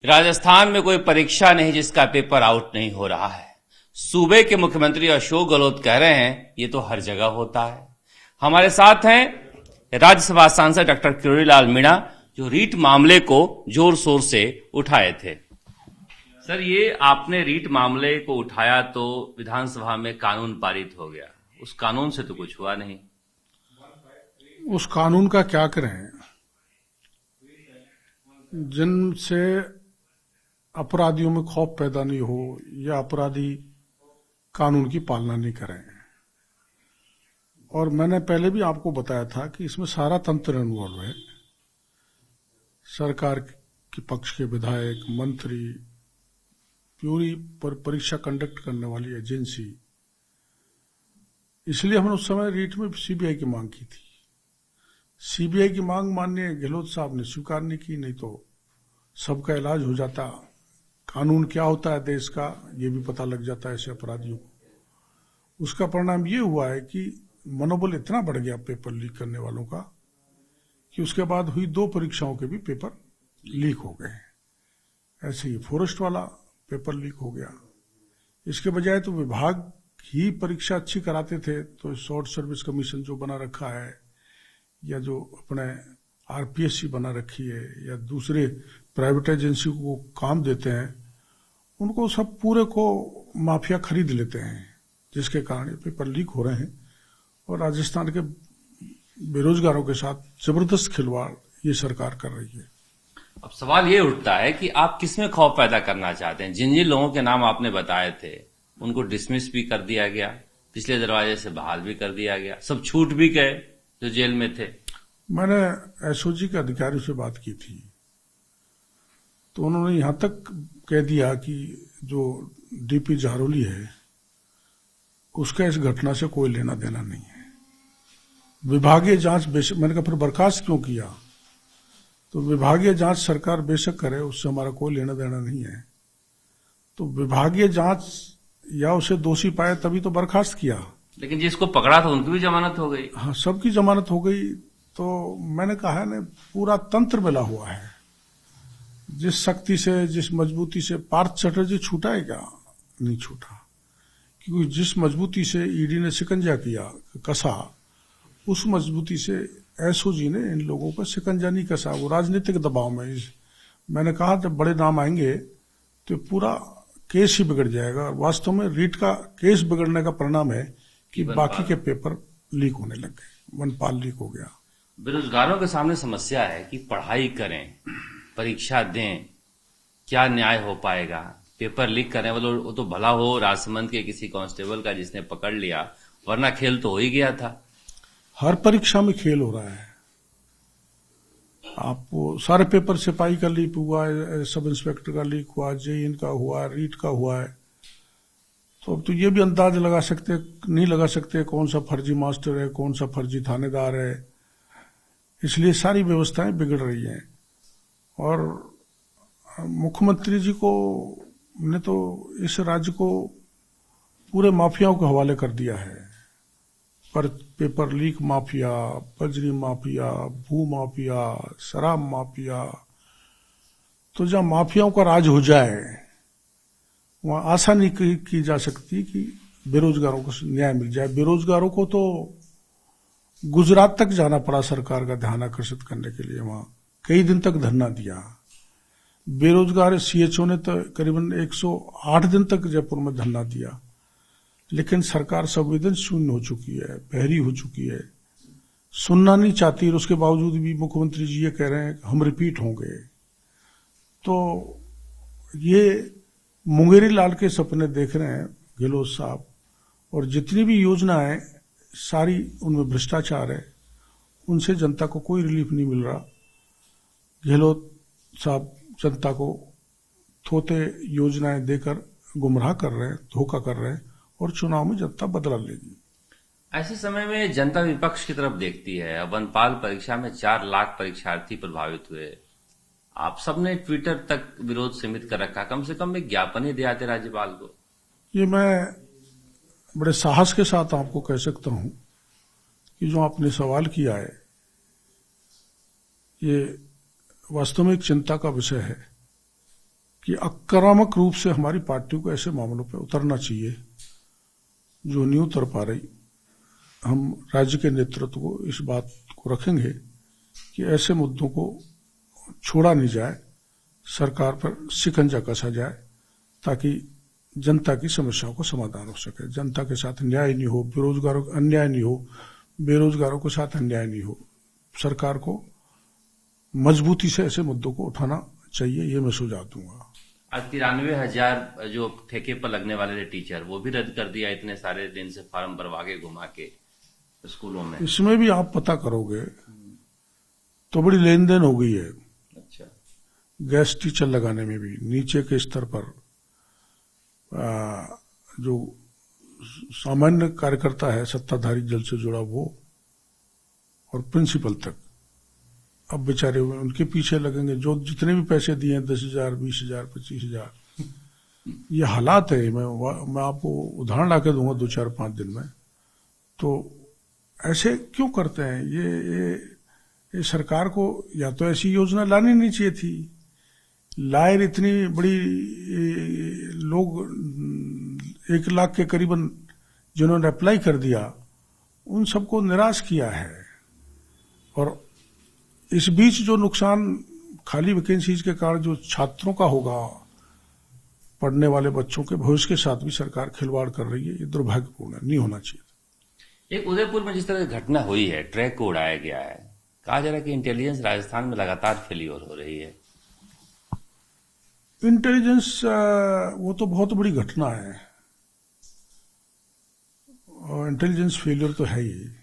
राजस्थान में कोई परीक्षा नहीं जिसका पेपर आउट नहीं हो रहा है। सूबे के मुख्यमंत्री अशोक गहलोत कह रहे हैं ये तो हर जगह होता है। हमारे साथ हैं राज्यसभा सांसद डॉक्टर किरोड़ीलाल मीणा, जो रीट मामले को जोर शोर से उठाए थे। सर, ये आपने रीट मामले को उठाया तो विधानसभा में कानून पारित हो गया, उस कानून से तो कुछ हुआ नहीं। उस कानून का क्या करें जिनसे अपराधियों में खौफ पैदा नहीं हो या अपराधी कानून की पालना नहीं करें। और मैंने पहले भी आपको बताया था कि इसमें सारा तंत्र इन्वॉल्व है, सरकार के पक्ष के विधायक, मंत्री, पूरी परीक्षा कंडक्ट करने वाली एजेंसी। इसलिए हमने उस समय रीट में सीबीआई की मांग की थी। सीबीआई की मांग माननीय गहलोत साहब ने स्वीकार नहीं की, नहीं तो सबका इलाज हो जाता। कानून क्या होता है देश का ये भी पता लग जाता है ऐसे अपराधियों को। उसका परिणाम ये हुआ है कि मनोबल इतना बढ़ गया पेपर लीक करने वालों का कि उसके बाद हुई 2 परीक्षाओं के भी पेपर लीक हो गए। ऐसे ही फॉरेस्ट वाला पेपर लीक हो गया। इसके बजाय तो विभाग ही परीक्षा अच्छी कराते थे, तो शॉर्ट सर्विस कमीशन जो बना रखा है या जो अपने आरपीएससी बना रखी है या दूसरे प्राइवेट एजेंसी को काम देते हैं, उनको सब पूरे को माफिया खरीद लेते हैं, जिसके कारण ये पेपर लीक हो रहे हैं। और राजस्थान के बेरोजगारों के साथ जबरदस्त खिलवाड़ ये सरकार कर रही है। अब सवाल ये उठता है कि आप किसमें खौफ पैदा करना चाहते हैं। जिन जिन लोगों के नाम आपने बताए थे उनको डिसमिस भी कर दिया गया, पिछले दरवाजे से बहाल भी कर दिया गया, सब छूट भी गए जो जेल में थे। मैंने एसओजी के अधिकारियों से बात की थी, तो उन्होंने यहां तक कह दिया कि जो डीपी झारोली है उसका इस घटना से कोई लेना देना नहीं है। विभागीय जांच बेशक, मैंने कहा फिर बर्खास्त क्यों किया, तो विभागीय जांच सरकार बेशक करे, उससे हमारा कोई लेना देना नहीं है। तो विभागीय जांच या उसे दोषी पाए तभी तो बर्खास्त किया। लेकिन जिसको पकड़ा था उनकी भी जमानत हो गई। हाँ, सबकी जमानत हो गई। तो मैंने कहा है ना, पूरा तंत्र मिला हुआ है। जिस शक्ति से, जिस मजबूती से पार्थ चटर्जी छूटा है क्या? नहीं छूटा, क्योंकि जिस मजबूती से ईडी ने शिकंजा किया, कसा, उस मजबूती से एसओजी ने इन लोगों का शिकंजा नहीं कसा। वो राजनीतिक दबाव में। मैंने कहा जब बड़े नाम आएंगे तो पूरा केस ही बिगड़ जाएगा। वास्तव में रीट का केस बिगड़ने का परिणाम है कि बाकी के पेपर लीक होने लग गए। वनपाल लीक हो गया। बेरोजगारों के सामने समस्या है कि पढ़ाई करें, परीक्षा दें, क्या न्याय हो पाएगा। पेपर लीक करने वाले वो तो भला हो राजसमंद के किसी कांस्टेबल का जिसने पकड़ लिया, वरना खेल तो हो ही गया था। हर परीक्षा में खेल हो रहा है। आपको सारे पेपर, सिपाही का लीक हुआ है, सब इंस्पेक्टर का लीक हुआ, जेईन का हुआ, रीट का हुआ है। तो अब तो ये भी अंदाज लगा सकते नहीं लगा सकते कौन सा फर्जी मास्टर है, कौन सा फर्जी थानेदार है। इसलिए सारी व्यवस्थाएं बिगड़ रही हैं। और मुख्यमंत्री जी को ने तो इस राज्य को पूरे माफियाओं के हवाले कर दिया है। पर पेपर लीक माफिया, बजरी माफिया, भू माफिया, शराब माफिया। तो जहां माफियाओं का राज हो जाए वहां आशा नहीं की जा सकती कि बेरोजगारों को न्याय मिल जाए। बेरोजगारों को तो गुजरात तक जाना पड़ा सरकार का ध्यान आकर्षित करने के लिए। वहां कई दिन तक धरना दिया। बेरोजगार सीएचओ ने तो करीबन 108 दिन तक जयपुर में धरना दिया। लेकिन सरकार संवेदन शून्य हो चुकी है, बहरी हो चुकी है, सुनना नहीं चाहती। और उसके बावजूद भी मुख्यमंत्री जी ये कह रहे हैं हम रिपीट होंगे। तो ये मुंगेरी लाल के सपने देख रहे हैं गहलोत साहब। और जितनी भी योजनाएं सारी उनमें भ्रष्टाचार है, उनसे जनता को कोई रिलीफ नहीं मिल रहा। गहलोत साहब जनता को थोते योजनाएं देकर गुमराह कर रहे हैं, धोखा कर रहे हैं, और चुनाव में जनता बदला लेगी। ऐसे समय में जनता विपक्ष की तरफ देखती है। अब वनपाल परीक्षा में 4 लाख परीक्षार्थी प्रभावित हुए। आप सबने ट्विटर तक विरोध सीमित कर रखा, कम से कम एक ज्ञापन ही दे आते राज्यपाल को। ये मैं बड़े साहस के साथ आपको कह सकता हूं कि जो आपने सवाल किया है ये वास्तव में एक चिंता का विषय है। कि आक्रामक रूप से हमारी पार्टी को ऐसे मामलों पर उतरना चाहिए जो नहीं उतर पा रही। हम राज्य के नेतृत्व को इस बात को रखेंगे कि ऐसे मुद्दों को छोड़ा नहीं जाए, सरकार पर शिकंजा कसा जाए ताकि जनता की समस्याओं का समाधान हो सके। जनता के साथ न्याय नहीं हो, बेरोजगारों का अन्याय नहीं हो, बेरोजगारों के साथ अन्याय नहीं हो। सरकार को मजबूती से ऐसे मुद्दों को उठाना चाहिए, ये मैं सुझाव दूंगा। आज 93,000 जो ठेके पर लगने वाले थे टीचर, वो भी रद्द कर दिया, इतने सारे दिन से फार्म भरवा के घुमा के स्कूलों में। इसमें भी आप पता करोगे तो बड़ी लेन देन हो गई है। अच्छा। गैस टीचर लगाने में भी नीचे के स्तर पर जो सामान्य कार्यकर्ता है, सत्ताधारी दल से जुड़ा वो, और प्रिंसिपल तक अब बेचारे उनके पीछे लगेंगे जो जितने भी पैसे दिए हैं, 10,000, 20,000, 25,000। ये हालात है। मैं आपको उदाहरण लाके दूंगा 2-4-5 दिन में। तो ऐसे क्यों करते हैं? ये सरकार को या तो ऐसी योजना लानी नहीं चाहिए थी। लायर इतनी बड़ी लोग 1 लाख के करीबन जिन्होंने अप्लाई कर दिया, उन सबको निराश किया है। और इस बीच जो नुकसान खाली वैकेंसीज के कारण जो छात्रों का होगा, पढ़ने वाले बच्चों के भविष्य के साथ भी सरकार खिलवाड़ कर रही है। ये दुर्भाग्यपूर्ण है, नहीं होना चाहिए। एक उदयपुर में जिस तरह की घटना हुई है, ट्रैक को उड़ाया गया है, कहा जा रहा है कि इंटेलिजेंस राजस्थान में लगातार फेलियर हो रही है। इंटेलिजेंस वो तो बहुत बड़ी घटना है, और इंटेलिजेंस फेलियर तो है ही।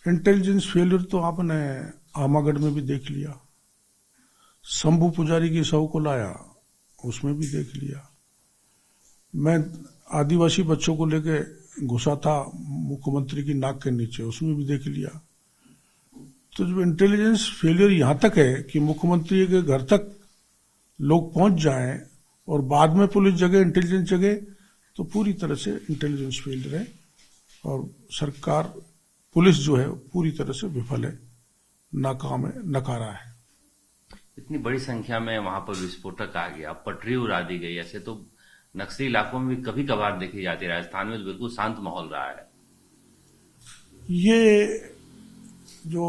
इंटेलिजेंस फेलियर तो आपने आमागढ़ में भी देख लिया, शंभू पुजारी की शव को लाया, उसमें भी देख लिया। मैं आदिवासी बच्चों को लेके घुसा था मुख्यमंत्री की नाक के नीचे, उसमें भी देख लिया। तो जब इंटेलिजेंस फेलियर यहां तक है कि मुख्यमंत्री के घर तक लोग पहुंच जाएं और बाद में पुलिस जगे, इंटेलिजेंस जगे, तो पूरी तरह से इंटेलिजेंस फेलियर है। और सरकार, पुलिस जो है पूरी तरह से विफल है, नाकाम है, नकारा है। इतनी बड़ी संख्या में वहां पर विस्फोटक आ गया, पटरी उड़ा दी गई। ऐसे तो नक्सली इलाकों में भी कभी कभार देखी जाती है, राजस्थान में तो बिल्कुल शांत माहौल रहा है। ये जो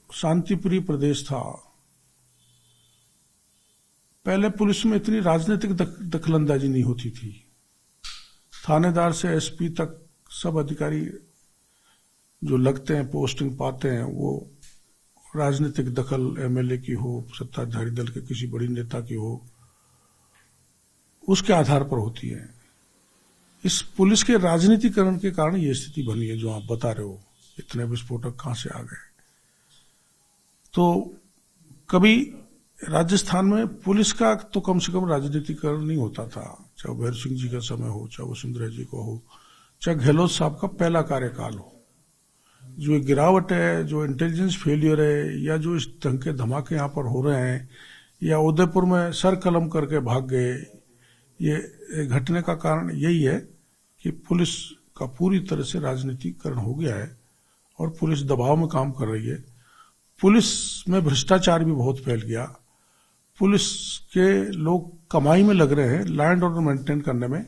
शांतिप्रिय प्रदेश था, पहले पुलिस में इतनी राजनीतिक दखलंदाजी नहीं होती थी। थानेदार से एसपी तक सब अधिकारी जो लगते हैं, पोस्टिंग पाते हैं, वो राजनीतिक दखल एमएलए की हो, सत्ताधारी दल के किसी बड़ी नेता की हो, उसके आधार पर होती है। इस पुलिस के राजनीतिकरण के कारण ये स्थिति बनी है जो आप बता रहे हो। इतने विस्फोटक कहां से आ गए? तो कभी राजस्थान में पुलिस का तो कम से कम राजनीतिकरण नहीं होता था, चाहे भैर सिंह जी का समय हो, चाहे वसुंधरा जी को हो, चाहे गहलोत साहब का पहला कार्यकाल हो। जो गिरावट है, जो इंटेलिजेंस फेलियर है, या जो इस ढंग के यहां पर हो रहे हैं, या उदयपुर में सर कलम करके भाग गए, ये घटने का कारण यही है कि पुलिस का पूरी तरह से राजनीतिकरण हो गया है और पुलिस दबाव में काम कर रही है। पुलिस में भ्रष्टाचार भी बहुत फैल गया। पुलिस के लोग कमाई में लग रहे हैं, लैंड ऑर्डर मेंटेन करने में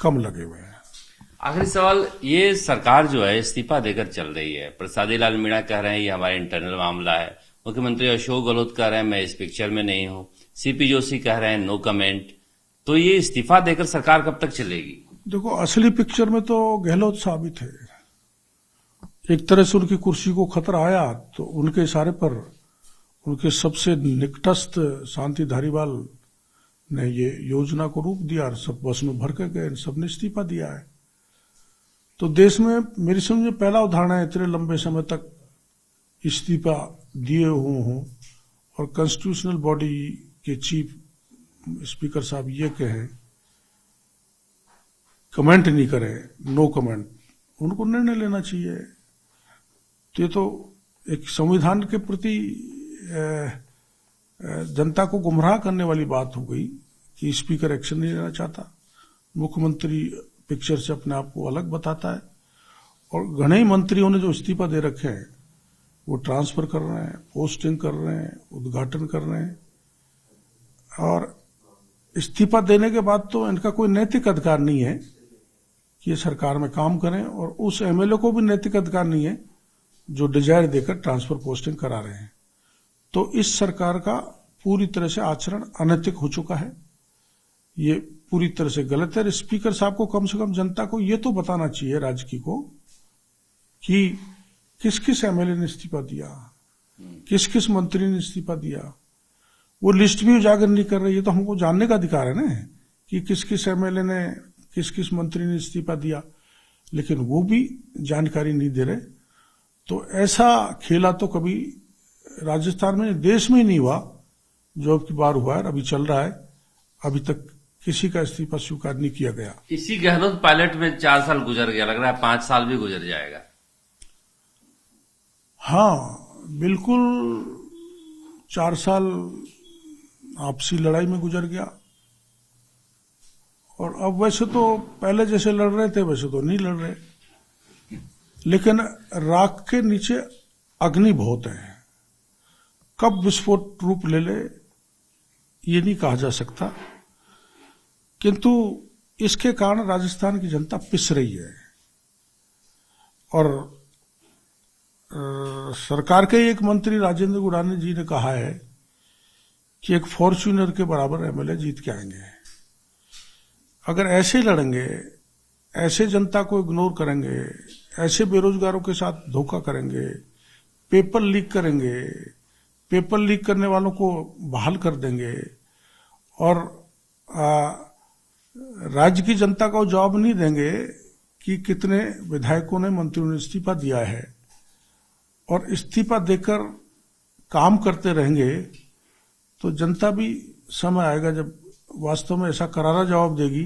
कम लगे हुए हैं। आखिरी सवाल, ये सरकार जो है इस्तीफा देकर चल रही है। प्रसादी लाल मीणा कह रहे हैं ये हमारा इंटरनल मामला है। मुख्यमंत्री अशोक गहलोत कह रहे हैं मैं इस पिक्चर में नहीं हूं। सीपी जोशी कह रहे हैं नो कमेंट। तो ये इस्तीफा देकर सरकार कब तक चलेगी? देखो, असली पिक्चर में तो गहलोत साहब ही थे। एक तरह से उनकी कुर्सी को खतरा आया तो उनके इशारे पर उनके सबसे निकटस्थ शांति धारीवाल ने ये योजना को रूप दिया और सब बस में भर कर गए, सबने इस्तीफा दिया है। तो देश में मेरी समझ में पहला उदाहरण है इतने लंबे समय तक इस्तीफा दिए हुए हों और कॉन्स्टिट्यूशनल बॉडी के चीफ स्पीकर साहब ये कहें, कमेंट नहीं करें, नो कमेंट। उनको निर्णय लेना चाहिए। तो ये तो एक संविधान के प्रति जनता को गुमराह करने वाली बात हो गई कि स्पीकर एक्शन नहीं लेना चाहता, मुख्यमंत्री पिक्चर से अपने आप को अलग बताता है। और घने ही मंत्रियों ने जो इस्तीफा दे रखे हैं वो ट्रांसफर कर रहे हैं, पोस्टिंग कर रहे हैं, उद्घाटन कर रहे हैं। और इस्तीफा देने के बाद तो इनका कोई नैतिक अधिकार नहीं है कि ये सरकार में काम करें, और उस एमएलए को भी नैतिक अधिकार नहीं है जो डिजायर देकर ट्रांसफर पोस्टिंग करा रहे हैं। तो इस सरकार का पूरी तरह से आचरण अनैतिक हो चुका है, ये पूरी तरह से गलत है। स्पीकर साहब को कम से कम जनता को ये तो बताना चाहिए, राज्य को, कि किस किस एमएलए ने इस्तीफा दिया, किस किस मंत्री ने इस्तीफा दिया। वो लिस्ट भी उजागर नहीं कर रही है, तो हमको जानने का अधिकार है ना कि किस किस एमएलए ने, किस किस मंत्री ने इस्तीफा दिया, लेकिन वो भी जानकारी नहीं दे रहे। तो ऐसा खेला तो कभी राजस्थान में, देश में ही नहीं हुआ जो अब की बार हुआ है, अभी चल रहा है। अभी तक किसी का इस्तीफा स्वीकार नहीं किया गया। इसी गहलोत पायलट में 4 साल गुजर गया, लग रहा है 5 साल भी गुजर जाएगा। हाँ बिल्कुल, 4 साल आपसी लड़ाई में गुजर गया, और अब वैसे तो पहले जैसे लड़ रहे थे वैसे तो नहीं लड़ रहे, लेकिन राख के नीचे अग्नि बहुत है। कब विस्फोट रूप ले ले ये नहीं कहा जा सकता, किंतु इसके कारण राजस्थान की जनता पिस रही है। और सरकार के एक मंत्री राजेंद्र गुरानी जी ने कहा है कि एक फॉर्च्यूनर के बराबर एमएलए जीत के आएंगे। अगर ऐसे लड़ेंगे, ऐसे जनता को इग्नोर करेंगे, ऐसे बेरोजगारों के साथ धोखा करेंगे, पेपर लीक करेंगे, पेपर लीक करने वालों को बहाल कर देंगे, और राज्य की जनता को जवाब नहीं देंगे कि कितने विधायकों ने, मंत्रियों ने इस्तीफा दिया है, और इस्तीफा देकर काम करते रहेंगे, तो जनता भी समय आएगा जब वास्तव में ऐसा करारा जवाब देगी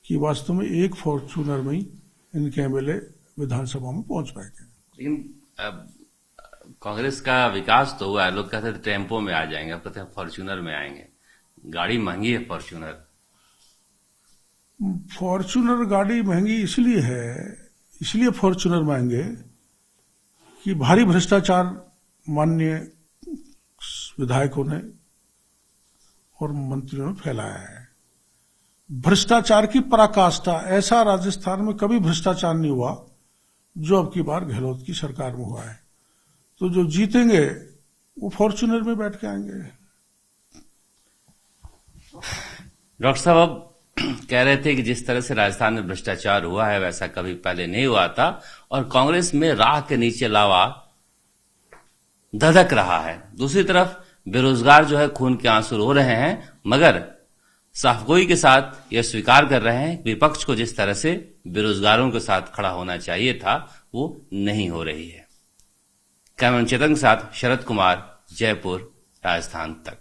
कि वास्तव में एक फॉर्च्यूनर में ही इनके एमएलए विधानसभा में पहुंच पाएंगे। लेकिन कांग्रेस का विकास तो हुआ है, लोग कहते थे टेम्पो में आ जाएंगे, अब कहते हैं फॉर्च्यूनर में आएंगे। गाड़ी महंगी है फॉर्च्यूनर। फॉर्च्यूनर गाड़ी महंगी इसलिए है, इसलिए फॉर्च्यूनर महंगे कि भारी भ्रष्टाचार माननीय विधायकों ने और मंत्रियों ने फैलाया है। भ्रष्टाचार की पराकाष्ठा, ऐसा राजस्थान में कभी भ्रष्टाचार नहीं हुआ जो अब की बार गहलोत की सरकार में हुआ है। तो जो जीतेंगे वो फॉर्च्यूनर में बैठ के आएंगे। डॉक्टर साहब अब कह रहे थे कि जिस तरह से राजस्थान में भ्रष्टाचार हुआ है वैसा कभी पहले नहीं हुआ था, और कांग्रेस में राह के नीचे लावा धधक रहा है। दूसरी तरफ बेरोजगार जो है खून के आंसू रो रहे हैं, मगर साफगोई के साथ यह स्वीकार कर रहे हैं विपक्ष को जिस तरह से बेरोजगारों के साथ खड़ा होना चाहिए था वो नहीं हो रही है। कैमरा चेतन के साथ शरद कुमार, जयपुर, राजस्थान तक।